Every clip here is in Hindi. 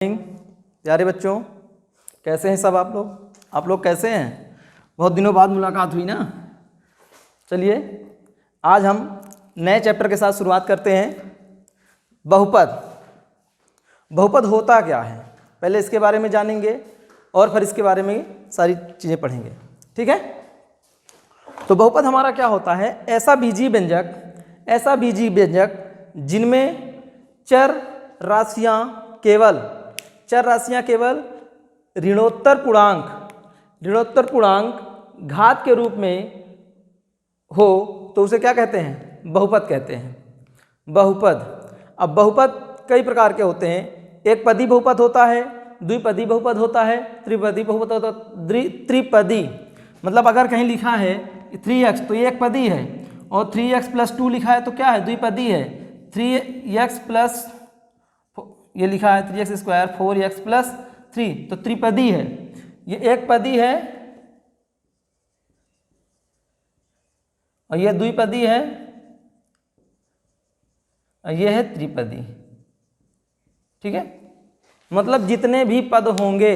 प्यारे बच्चों, कैसे हैं सब आप लोग कैसे हैं? बहुत दिनों बाद मुलाकात हुई ना। चलिए आज हम नए चैप्टर के साथ शुरुआत करते हैं। बहुपद होता क्या है, पहले इसके बारे में जानेंगे और फिर इसके बारे में सारी चीज़ें पढ़ेंगे। ठीक है, तो बहुपद हमारा क्या होता है? ऐसा बीजीय व्यंजक जिनमें चर राशियाँ केवल ऋणोत्तर पूर्णांक घात के रूप में हो तो उसे क्या कहते हैं? बहुपद कहते हैं। अब बहुपद कई प्रकार के होते हैं। एक पदी बहुपद होता है, द्विपदी बहुपद होता है, त्रिपदी बहुपद होता है। त्रिपदी मतलब अगर कहीं लिखा है 3x तो ये एक पदी है, और 3x + 2 लिखा है तो क्या है? द्विपदी है। 3x प्लस ये लिखा है 3x² 4x + 3 तो त्रिपदी है। ये एक पदी है और ये द्विपदी है और ये है त्रिपदी। ठीक है, मतलब जितने भी पद होंगे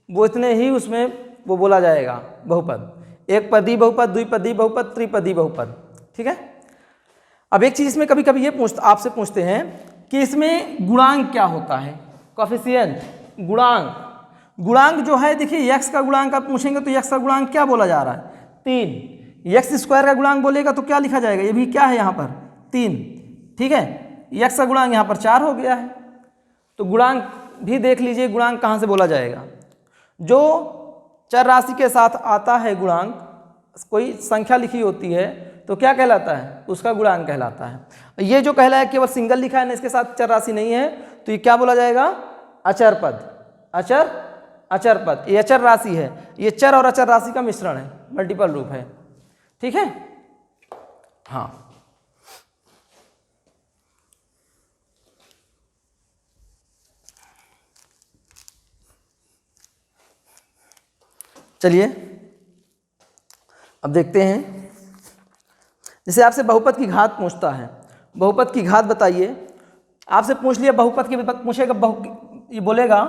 वो इतने ही उसमें वो बोला जाएगा बहुपद। एक पदी बहुपद, द्विपदी बहुपद, त्रिपदी बहुपद। ठीक है, अब एक चीज इसमें कभी कभी ये आपसे पूछते हैं कि इसमें गुणांक क्या होता है? कोएफिशिएंट, गुणांक जो है, देखिए x का गुणांक आप पूछेंगे तो x का गुणांक क्या बोला जा रहा है? 3। x² का गुणांक बोलेगा तो क्या लिखा जाएगा? ये भी क्या है यहाँ पर? 3। ठीक है, x का गुणांक यहाँ पर 4 हो गया है। तो गुणांक भी देख लीजिए, गुणांक कहाँ से बोला जाएगा? जो चर राशि के साथ आता है गुणांक, कोई संख्या लिखी होती है तो क्या कहलाता है? उसका गुणांक कहलाता है। ये जो कहला है केवल सिंगल लिखा है ना, इसके साथ चर राशि नहीं है तो ये क्या बोला जाएगा? अचर पद। अचर पद, ये अचर राशि है। ये चर और अचर राशि का मिश्रण है, मल्टीपल रूप है। ठीक है, हाँ। चलिए अब देखते हैं, जैसे आपसे बहुपद की घात पूछता है, बहुपद की घात बताइए। आपसे पूछ लिया बहुपद की, पूछेगा ये बोलेगा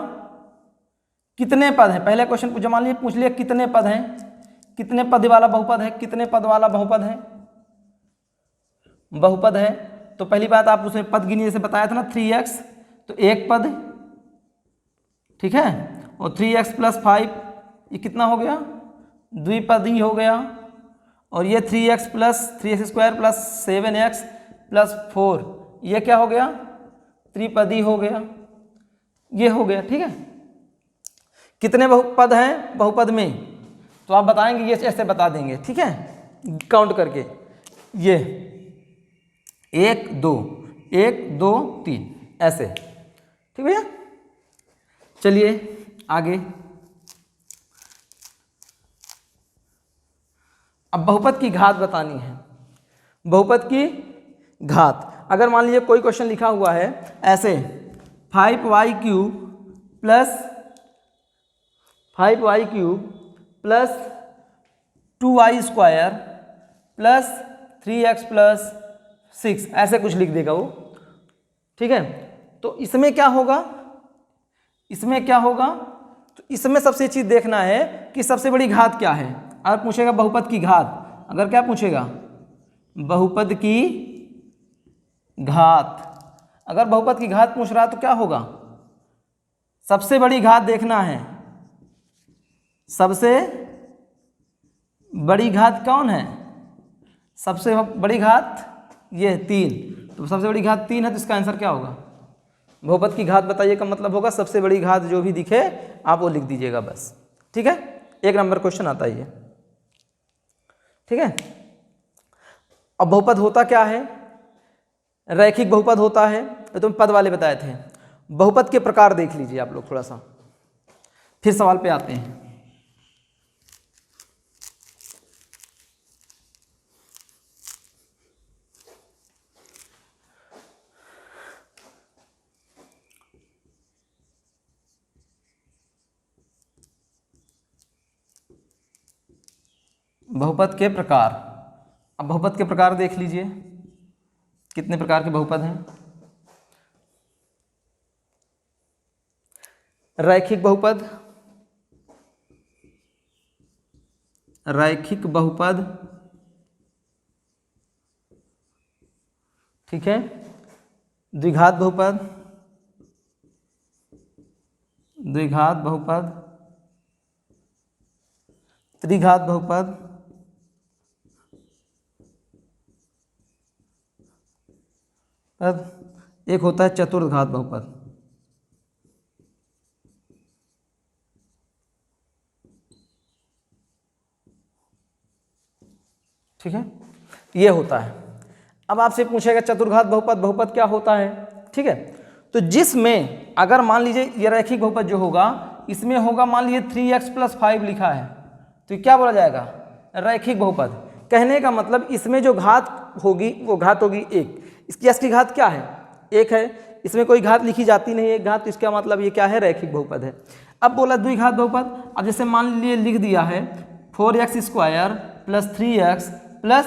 कितने पद हैं। पहले क्वेश्चन मान लीजिए पूछ लिया कितने पद हैं, कितने पद वाला बहुपद है, कितने पद वाला बहुपद है। तो पहली बात आप उसे पद गिनिए से बताया था ना, 3x तो एक पद। ठीक है, और 3x + 5 ये कितना हो गया? द्विपदी हो गया। और ये 3x + 3x² + 7x + 4 ये क्या हो गया? त्रिपदी हो गया। ये हो गया। ठीक है, कितने बहुपद हैं बहुपद में तो आप बताएंगे, ये ऐसे बता देंगे। ठीक है, काउंट करके, ये 1 2 1 2 3 ऐसे। ठीक भैया, चलिए आगे। अब बहुपद की घात बतानी है। बहुपद की घात, अगर मान लीजिए कोई क्वेश्चन लिखा हुआ है ऐसे 5y³ + 2y² + 3x + 6 ऐसे कुछ लिख देगा वो। ठीक है, तो इसमें क्या होगा? तो इसमें सबसे चीज देखना है कि सबसे बड़ी घात क्या है। अगर पूछेगा बहुपद की घात, अगर क्या पूछेगा? बहुपद की घात। अगर बहुपद की घात पूछ रहा है तो क्या होगा? सबसे बड़ी घात देखना है। सबसे बड़ी घात कौन है? सबसे बड़ी घात ये 3। तो सबसे बड़ी घात 3 है तो इसका आंसर क्या होगा? बहुपद की घात बताइए का मतलब होगा सबसे बड़ी घात जो भी दिखे आप वो लिख दीजिएगा बस। ठीक है, 1 नंबर क्वेश्चन आता है ये। ठीक है, अब बहुपद होता क्या है? रैखिक बहुपद होता है, ये तो पद वाले बताए थे। बहुपद के प्रकार देख लीजिए आप लोग थोड़ा सा, फिर सवाल पे आते हैं। बहुपद के प्रकार। अब बहुपद के प्रकार देख लीजिए, कितने प्रकार के बहुपद हैं। रैखिक बहुपद, रैखिक बहुपद, ठीक है, द्विघात बहुपद, द्विघात बहुपद, त्रिघात बहुपद, एक होता है चतुर्घात बहुपद। ठीक है, ये होता है। अब आपसे पूछेगा चतुर्घात बहुपद, बहुपद क्या होता है? ठीक है, तो जिसमें अगर मान लीजिए ये रैखिक बहुपद जो होगा इसमें होगा मान लीजिए 3x + 5 लिखा है, तो क्या बोला जाएगा? रैखिक बहुपद। कहने का मतलब इसमें जो घात होगी वो घात होगी 1। इसकी x की घात क्या है? 1 है। इसमें कोई घात लिखी जाती नहीं है, एक घात, तो इसका मतलब ये क्या है? रैखिक बहुपद है। अब बोला द्विघात बहुपद। अब जैसे मान लीजिए लिख दिया है 4x² + 3x +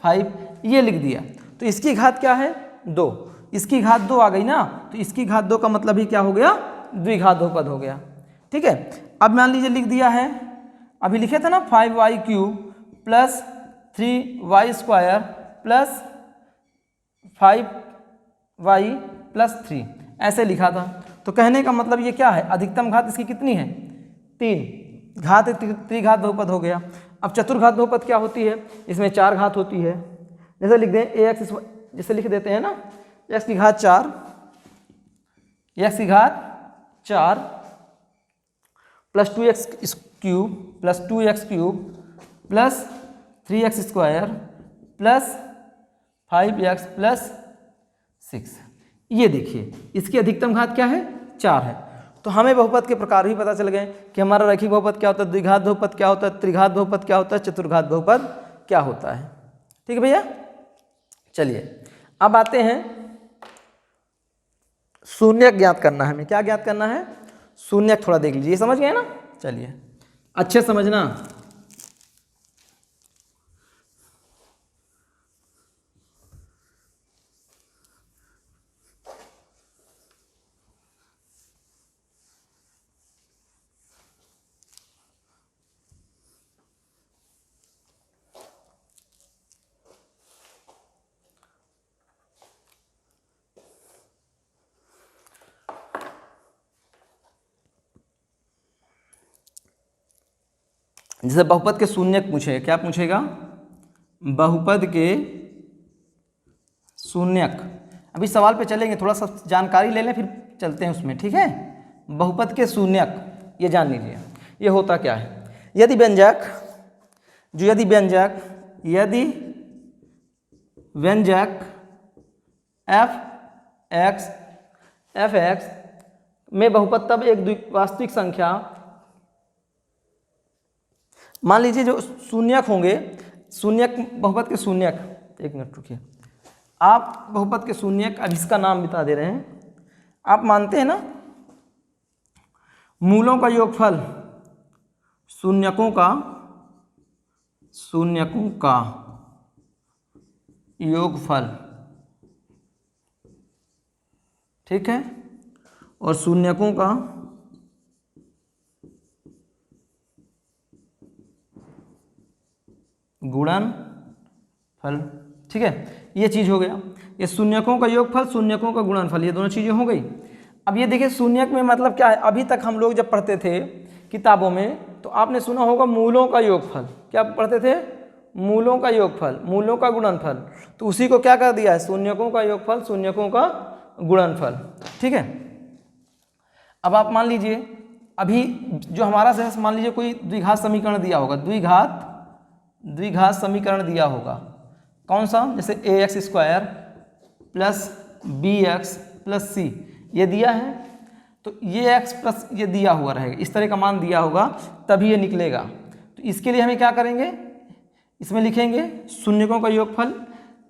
5, ये लिख दिया, तो इसकी घात क्या है? 2। इसकी घात 2 आ गई ना, तो इसकी घात 2 का मतलब ही क्या हो गया? द्विघात बहुपद हो गया। ठीक है, अब मान लीजिए लिख दिया है, अभी लिखे थे ना 5y³ + 3y² + 5y + 3, ऐसे लिखा था। तो कहने का मतलब ये क्या है? अधिकतम घात इसकी कितनी है? 3। घात त्रिघात बहुपद हो गया। अब चतुर्घात बहुपद क्या होती है? इसमें 4 घात होती है। जैसे लिख दें ax, जैसे लिख देते हैं ना x की घात 4, x की घात 4 + 2x³ + 2x³ + 3x² + 5x + 6। ये देखिए इसकी अधिकतम घात क्या है? 4 है। तो हमें बहुपद के प्रकार भी पता चल गए कि हमारा रैखिक बहुपद क्या होता है, द्विघात बहुपद क्या होता है, त्रिघात बहुपद क्या होता है, चतुर्घात बहुपद क्या होता है। ठीक है भैया, चलिए अब आते हैं शून्यक ज्ञात करना है। हमें क्या ज्ञात करना है? शून्यक। थोड़ा देख लीजिए, समझ गए ना? चलिए अच्छे समझना। जैसे बहुपद के शून्यक पूछे, क्या पूछेगा? बहुपद के शून्यक। अभी सवाल पे चलेंगे, थोड़ा सा जानकारी ले लें फिर चलते हैं उसमें। ठीक है, बहुपद के शून्यक ये जान लीजिए, ये होता क्या है? यदि व्यंजक f(x) में बहुपद तब एक वास्तविक संख्या, मान लीजिए जो शून्यक होंगे, शून्यक बहुपद के शून्यक, एक मिनट रुकिए, आप बहुपद के शून्यक, अब इसका नाम बता दे रहे हैं। आप मानते हैं ना मूलों का योगफल, शून्यकों का योगफल, ठीक है, और शून्यकों का गुणनफल। ठीक है, ये चीज़ हो गया। ये शून्यकों का योगफल, शून्यकों का गुणनफल, ये दोनों चीज़ें हो गई। अब ये देखिए शून्यक में मतलब क्या है? अभी तक हम लोग जब पढ़ते थे किताबों में तो आपने सुना होगा मूलों का योगफल। क्या पढ़ते थे? मूलों का योगफल, मूलों का गुणनफल। तो उसी को क्या कर दिया है? शून्यकों का योगफल, शून्यकों का गुणनफल। ठीक है, अब आप मान लीजिए अभी जो हमारा सहस, मान लीजिए कोई द्विघात समीकरण दिया होगा, द्विघात समीकरण दिया होगा, कौन सा? जैसे ax² + bx + c, ये दिया है, तो ये x प्लस ये दिया हुआ रहेगा, इस तरह का मान दिया होगा तभी ये निकलेगा। तो इसके लिए हमें क्या करेंगे? इसमें लिखेंगे शून्यकों का योगफल,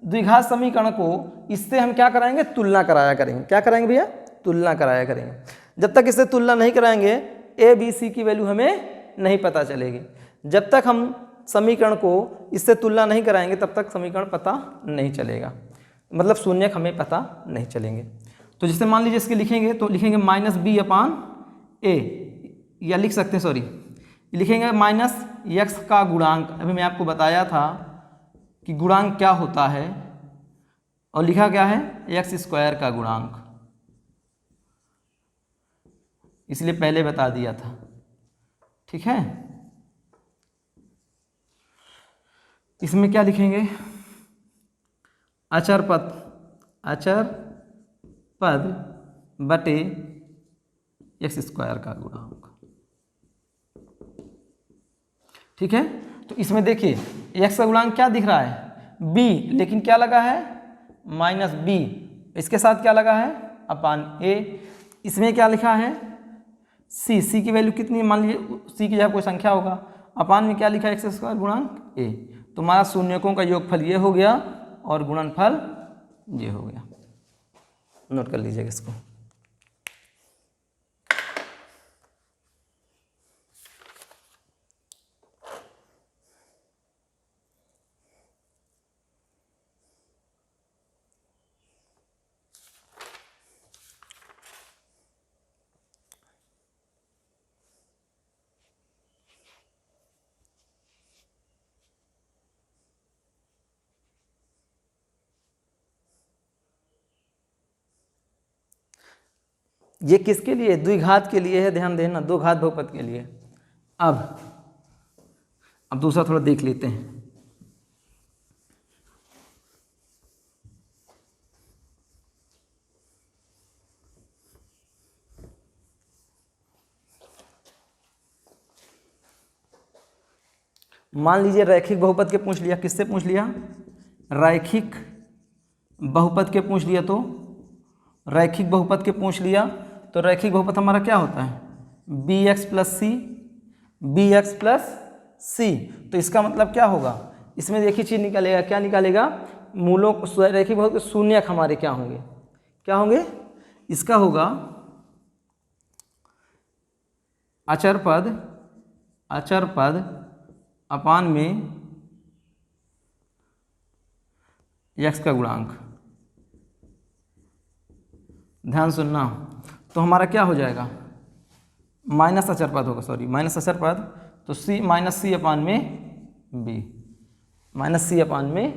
द्विघात समीकरण को इससे हम क्या कराएंगे? तुलना कराया करेंगे। क्या कराएंगे भैया? तुलना कराया करेंगे। जब तक इससे तुलना नहीं कराएंगे a b c की वैल्यू हमें नहीं पता चलेगी। जब तक हम समीकरण को इससे तुलना नहीं कराएंगे तब तक समीकरण पता नहीं चलेगा, मतलब शून्यक हमें पता नहीं चलेंगे। तो जैसे मान लीजिए इसके लिखेंगे तो लिखेंगे -b/a ए, या लिख सकते हैं, सॉरी लिखेंगे माइनस एक्स का गुणांक। अभी मैं आपको बताया था कि गुणांक क्या होता है, और लिखा क्या है एक्स स्क्वायर का गुणांक, इसलिए पहले बता दिया था। ठीक है, इसमें क्या लिखेंगे, अचर पद बटे एक्स स्क्वायर का गुणांक। ठीक है, तो इसमें देखिए एक्स का गुणांक क्या दिख रहा है बी, लेकिन क्या लगा है माइनस बी, इसके साथ क्या लगा है अपान ए। इसमें क्या लिखा है सी की वैल्यू कितनी, मान लीजिए सी की जगह कोई संख्या होगा, अपान में क्या लिखा है एक्स स्क्वायर गुणांक ए। तुम्हारा शून्यकों का योगफल ये हो गया और गुणनफल ये हो गया। नोट कर लीजिएगा इसको। ये किसके लिए, द्विघात के लिए है, ध्यान देना, दो घात बहुपद के लिए। अब दूसरा थोड़ा देख लेते हैं। मान लीजिए रैखिक बहुपद के पूछ लिया, किससे पूछ लिया, रैखिक बहुपद के पूछ लिया, तो रैखिक बहुपद के पूछ लिया तो रैखिक बहुपद हमारा क्या होता है बी एक्स प्लस सी। तो इसका मतलब क्या होगा, इसमें देखिए चीज निकालेगा, क्या निकालेगा, मूलों रैखिक बहुपद के शून्यक हमारे क्या होंगे, क्या होंगे, इसका होगा अचर पद अपान में एक्स का गुणांक। ध्यान सुनना, तो हमारा क्या हो जाएगा माइनस अचर पद होगा, सॉरी माइनस अचर पद, तो सी माइनस सी अपान में बी, माइनस सी अपान में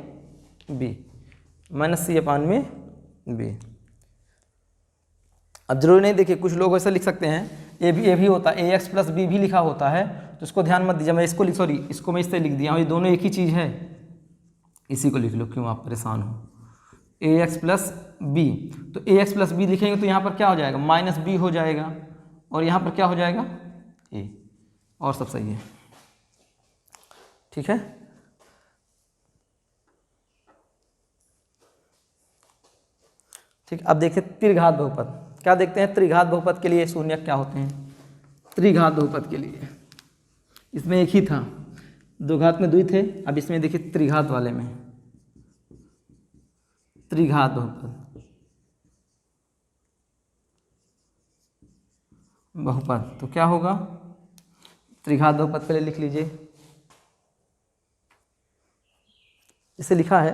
बी, माइनस सी अपान में बी। अब जरूरी नहीं, देखिए कुछ लोग ऐसा लिख सकते हैं ए भी होता है, ए एक्स प्लस बी भी लिखा होता है, तो इसको ध्यान मत दीजिए, मैं इसको सॉरी इसको मैं इससे लिख दिया हूँ, ये दोनों एक ही चीज़ है, इसी को लिख लो, क्यों आप परेशान हो। ए एक्स प्लस बी, तो ए एक्स प्लस बी लिखेंगे तो यहाँ पर क्या हो जाएगा माइनस बी हो जाएगा, और यहाँ पर क्या हो जाएगा ए, और सब सही है। ठीक है, ठीक। अब देखते हैं त्रिघात बहुपद, क्या देखते हैं त्रिघात बहुपद के लिए शून्यक क्या होते हैं। त्रिघात बहुपद के लिए इसमें एक ही था, दो घात में दुई थे, अब इसमें देखिए त्रिघात वाले में त्रिघात बहुपद, तो क्या होगा त्रिघात बहुपद के लिए लिख लीजिए, इसे लिखा है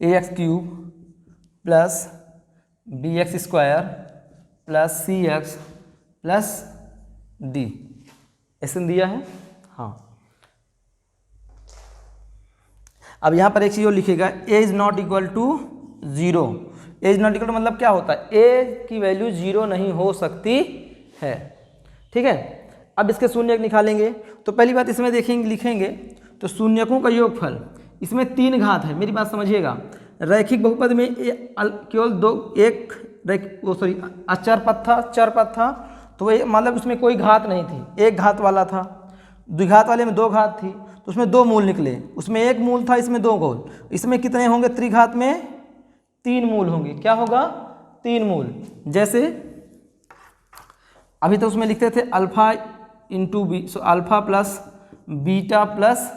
a x cube plus b x square plus c x plus d, ऐसे दिया है। हाँ, अब यहाँ पर एक चीज़ और लिखेगा, A is not equal to zero. A is not equal to मतलब क्या होता है, ए की वैल्यू जीरो नहीं हो सकती है। ठीक है, अब इसके शून्यक निकालेंगे, तो पहली बात इसमें देखेंगे लिखेंगे तो शून्यकों का योगफल, इसमें तीन घात है, मेरी बात समझिएगा। रैखिक बहुपद में केवल चर पद था, तो ये मतलब उसमें कोई घात नहीं थी, एक घात वाला था। द्विघात वाले में दो घात थी, तो उसमें दो मूल निकले, उसमें एक मूल था, इसमें दो मूल। इसमें कितने होंगे त्रिघात में तीन मूल होंगे, क्या होगा तीन मूल। जैसे अभी तो उसमें लिखते थे alpha into B, so alpha plus beta plus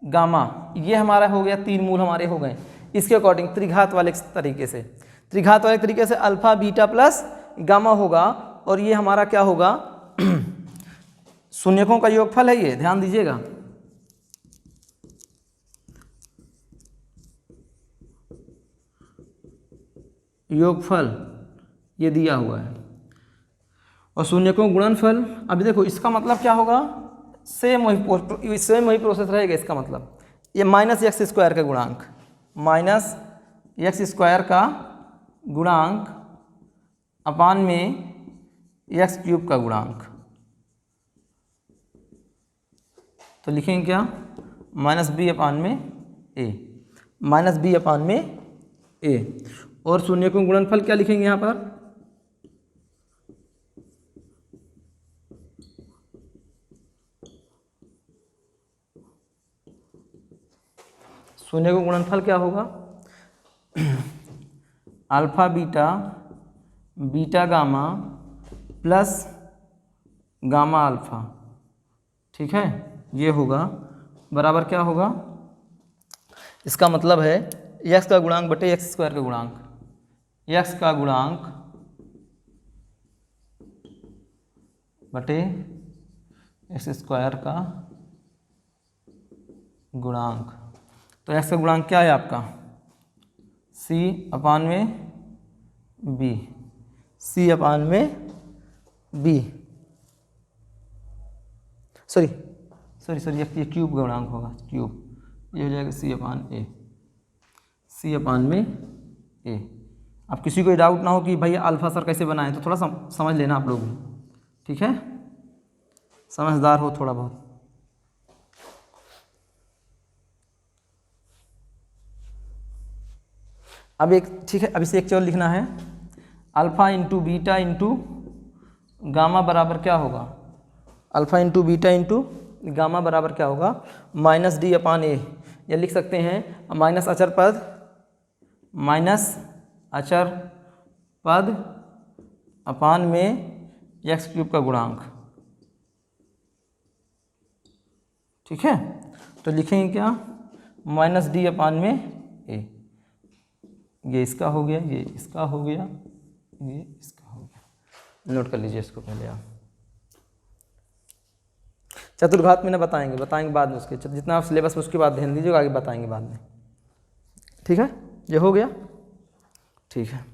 gamma, ये हमारा हो गया तीन मूल हमारे हो गए। इसके अकॉर्डिंग त्रिघात वाले तरीके से अल्फा बीटा प्लस गामा होगा, और ये हमारा क्या होगा शून्यकों का योगफल है, ये ध्यान दीजिएगा। योगफल ये दिया हुआ है, और शून्यकों का गुणनफल, अभी देखो इसका मतलब क्या होगा, सेम वही प्रोसेस रहेगा। इसका मतलब ये माइनस एक्स स्क्वायर का गुणांक, माइनस एक्स स्क्वायर का गुणांक अपान में एक्स क्यूब का गुणांक, तो लिखेंगे क्या, माइनस बी अपान में ए, माइनस बी अपान में ए। और शून्य को गुणनफल क्या लिखेंगे यहाँ पर, शून्य को गुणनफल क्या होगा, alpha beta beta gamma plus gamma alpha, ठीक है, ये होगा बराबर क्या होगा, इसका मतलब है एक्स का गुणांक बटे एक्स स्क्वायर का गुणांक, एक्स का गुणांक बटे एक्स स्क्वायर का गुणांक। तो एक्स का गुणांक क्या है आपका, सी अपान में बी, सी अपान में बी, सॉरी ये क्यूब का गुणांक होगा, क्यूब, ये हो जाएगा सी अपान ए, सी अपान में ए। अब किसी को डाउट ना हो कि भाई अल्फा सर कैसे बनाएं, तो थोड़ा समझ लेना आप लोग, ठीक है, समझदार हो थोड़ा बहुत। अब एक, ठीक है, अब इसे एक चौल लिखना है, alpha into beta into gamma बराबर क्या होगा, alpha into beta into gamma बराबर क्या होगा, माइनस डी अपान ए, या लिख सकते हैं माइनस अचर पद, माइनस अचर पद अपान में एक्स क्यूब का गुणांक, ठीक है। तो लिखेंगे क्या, माइनस डी अपान में ए, ये इसका हो गया, ये इसका हो गया, ये इसका हो गया, नोट कर लीजिए इसको पहले आप। चतुर्घात में ना बताएंगे बाद में, उसके जितना आप सिलेबस में उसके बाद ध्यान दीजिएगा, आगे बताएंगे बाद में, ठीक है। ये हो गया, ठीक है।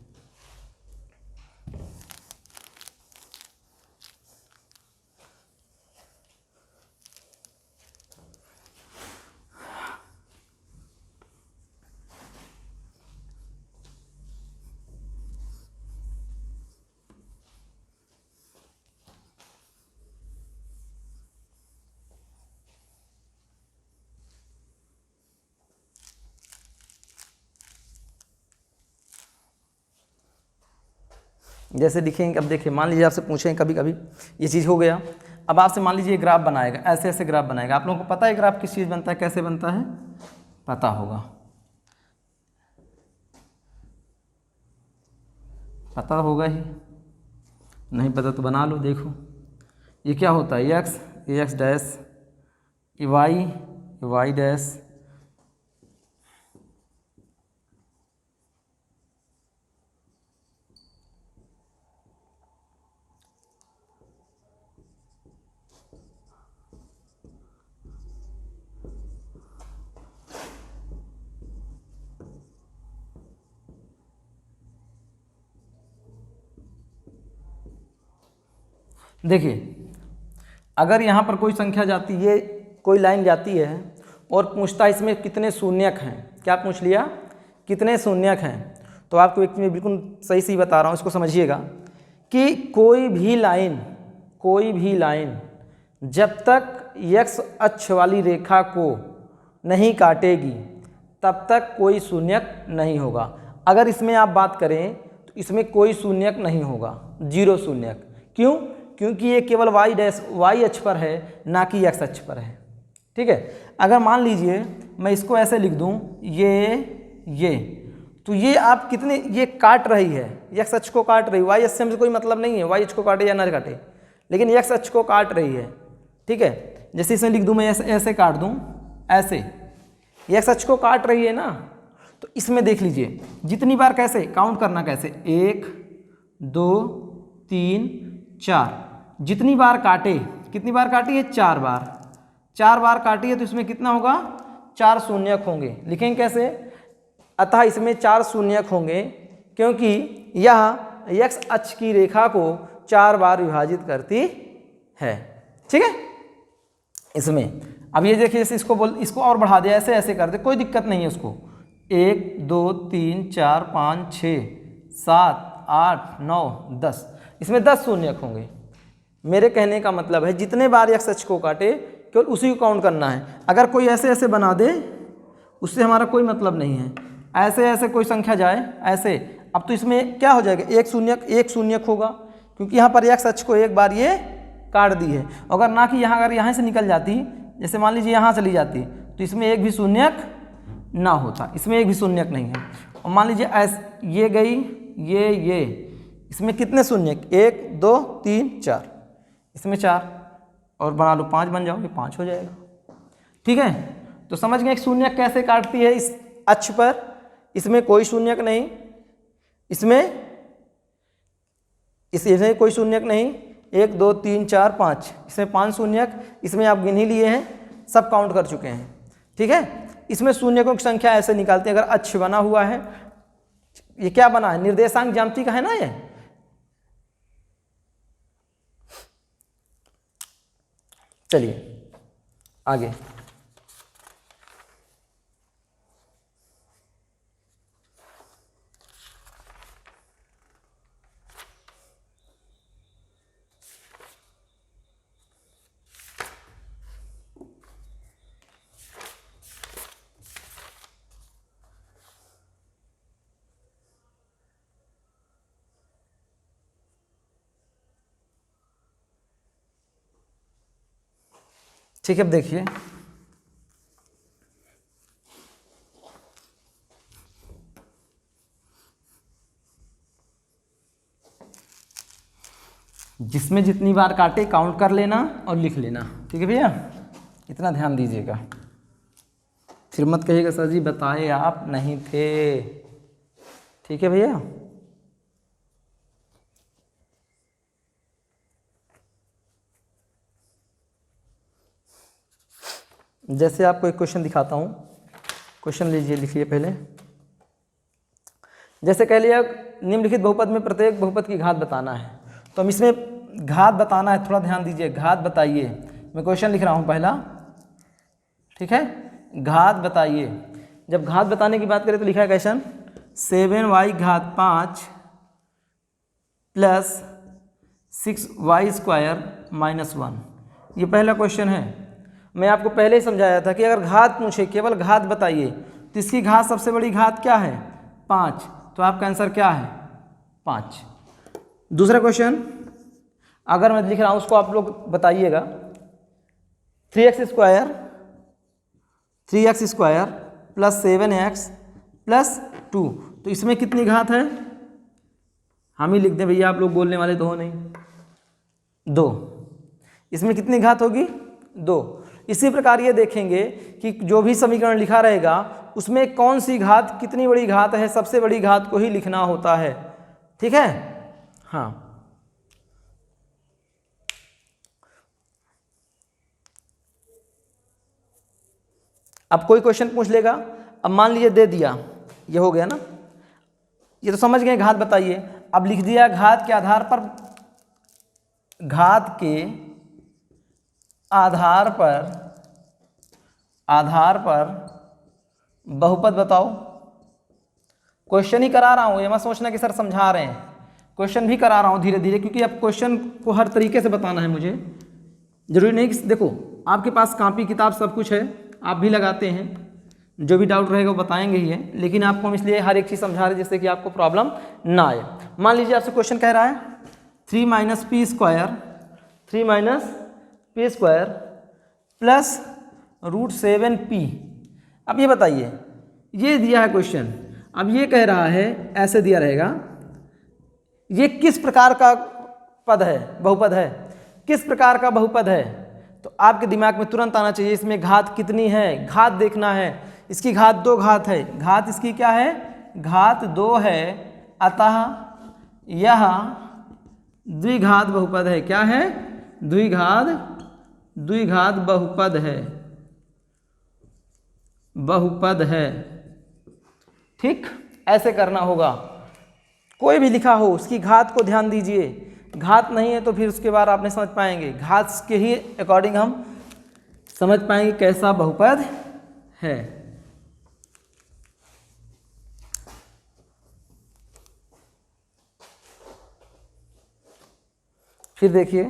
जैसे लिखेंगे, अब देखिए मान लीजिए आपसे पूछें कभी कभी ये चीज़ हो गया, अब आपसे मान लीजिए ग्राफ बनाएगा, ऐसे ऐसे ग्राफ बनाएगा, आप लोगों को पता है ग्राफ किस चीज़ बनता है, कैसे बनता है, पता होगा, पता होगा ही, नहीं पता तो बना लो, देखो ये क्या होता है, एक्स डैश, वाई डैश, देखिए अगर यहाँ पर कोई संख्या जाती है, कोई लाइन जाती है और पूछता है इसमें कितने शून्यक हैं, क्या पूछ लिया, कितने शून्यक हैं, तो आपको एक मैं बिल्कुल सही से बता रहा हूँ, इसको समझिएगा कि कोई भी लाइन जब तक एक्स अक्ष वाली रेखा को नहीं काटेगी तब तक कोई शून्यक नहीं होगा। अगर इसमें आप बात करें तो इसमें कोई शून्यक नहीं होगा, जीरो शून्यक। क्यों? क्योंकि ये केवल वाई अक्ष पर है, ना कि एक्स अक्ष पर है, ठीक है। अगर मान लीजिए मैं इसको ऐसे लिख दूं, ये तो ये आप कितने, ये काट रही है, एक्स अक्ष को काट रही है, वाई अक्ष से हमसे कोई मतलब नहीं है, वाई अक्ष को काटे या ना काटे, लेकिन एक्स अक्ष को काट रही है, ठीक है। जैसे इसमें लिख दूं मैं ऐसे काट दूं, ऐसे एक्स अक्ष को काट रही है ना, तो इसमें देख लीजिए जितनी बार, कैसे काउंट करना, कैसे 1 2 3 4, जितनी बार काटे, कितनी बार काटी है, 4 बार काटी है, तो इसमें कितना होगा, 4 शून्यक होंगे। लिखेंगे कैसे, अतः इसमें 4 शून्यक होंगे, क्योंकि यह एक्स अक्ष की रेखा को 4 बार विभाजित करती है। ठीक है, इसमें अब ये देखिए, जैसे इसको और बढ़ा दिया, ऐसे ऐसे कर दे, कोई दिक्कत नहीं है उसको। 1 2 3 4 5 6 7 8 9 10, इसमें 10 शून्यक होंगे। मेरे कहने का मतलब है जितने बार x अक्ष को काटे केवल उसी को काउंट करना है। अगर कोई ऐसे ऐसे बना दे उससे हमारा कोई मतलब नहीं है। ऐसे ऐसे कोई संख्या जाए ऐसे, अब तो इसमें क्या हो जाएगा, एक शून्यक होगा, क्योंकि यहाँ पर x अक्ष को एक बार ये काट दी है। अगर ना कि यहाँ, अगर यहाँ से निकल जाती, जैसे मान लीजिए यहाँ चली जाती, तो इसमें एक भी शून्यक ना होता, इसमें एक भी शून्यक नहीं है। और मान लीजिए ऐसे ये गई, ये इसमें कितने शून्यक, 1 2 3 4, इसमें 4 और बना लो 5 बन जाओगे, 5 हो जाएगा। ठीक है, तो समझ गए एक शून्यक कैसे काटती है इस अक्ष पर। इसमें कोई शून्यक नहीं, इसमें कोई शून्यक नहीं, 1 2 3 4 5, इसमें 5 शून्यक, इसमें आप गिन ही लिए हैं, सब काउंट कर चुके हैं। ठीक है, इसमें शून्यकों की संख्या ऐसे निकालते हैं। अगर अक्ष बना हुआ है, ये क्या बना है, निर्देशांक ज्यामिति का है ना ये। चलिए आगे, ठीक है। अब देखिए, जिसमें जितनी बार काटे काउंट कर लेना और लिख लेना। ठीक है भैया, इतना ध्यान दीजिएगा, फिर मत कहिएगा सर जी बताए आप नहीं थे। ठीक है भैया, जैसे आपको एक क्वेश्चन दिखाता हूँ, क्वेश्चन लीजिए, लिखिए पहले। जैसे कह लिया निम्नलिखित बहुपद में प्रत्येक बहुपद की घात बताना है, तो हम इसमें घात बताना है, थोड़ा ध्यान दीजिए। घात बताइए, मैं क्वेश्चन लिख रहा हूँ पहला। ठीक है, घात बताइए। जब घात बताने की बात करें तो लिखा है क्वेश्चन 7y घात 5 प्लस 6y स्क्वायर माइनस 1। ये पहला क्वेश्चन है। मैं आपको पहले ही समझाया था कि अगर घात पूछे, केवल घात बताइए, तो इसकी घात सबसे बड़ी घात क्या है, 5, तो आपका आंसर क्या है 5। दूसरा क्वेश्चन अगर मैं लिख रहा हूँ उसको आप लोग बताइएगा, 3x square plus 7x plus 2, तो इसमें कितनी घात है, हम ही लिख दें भैया, आप लोग बोलने वाले तो हो नहीं, 2। इसमें कितनी घात होगी, 2। इसी प्रकार ये देखेंगे कि जो भी समीकरण लिखा रहेगा उसमें कौन सी घात कितनी बड़ी घात है, सबसे बड़ी घात को ही लिखना होता है। ठीक है, हाँ। अब कोई क्वेश्चन पूछ लेगा, अब मान लीजिए दे दिया, ये हो गया ना, ये तो समझ गए घात बताइए। अब लिख दिया घात के आधार पर, घात के आधार पर बहुपद बताओ। क्वेश्चन ही करा रहा हूँ, ये मत सोचना कि सर समझा रहे हैं, क्वेश्चन भी करा रहा हूँ धीरे धीरे, क्योंकि अब क्वेश्चन को हर तरीके से बताना है मुझे। जरूरी नहीं कि देखो आपके पास कॉपी किताब सब कुछ है, आप भी लगाते हैं, जो भी डाउट रहेगा वो बताएंगे ही है, लेकिन आपको हम इसलिए हर एक चीज़ समझा रहे हैं जिससे कि आपको प्रॉब्लम ना आए। मान लीजिए आपसे क्वेश्चन कह रहा है 3 minus P square plus √7p। अब ये बताइए, ये दिया है क्वेश्चन, अब ये कह रहा है ऐसे दिया रहेगा, ये किस प्रकार का पद है, बहुपद है, किस प्रकार का बहुपद है, तो आपके दिमाग में तुरंत आना चाहिए इसमें घात कितनी है, घात देखना है। इसकी घात 2 घात है, घात इसकी क्या है, घात 2 है, अतः यह द्विघात बहुपद है। क्या है, द्विघात बहुपद है। ठीक, ऐसे करना होगा। कोई भी लिखा हो उसकी घात को ध्यान दीजिए, घात नहीं है तो फिर उसके बाद आपने समझ पाएंगे, घात के ही अकॉर्डिंग हम समझ पाएंगे कैसा बहुपद है। फिर देखिए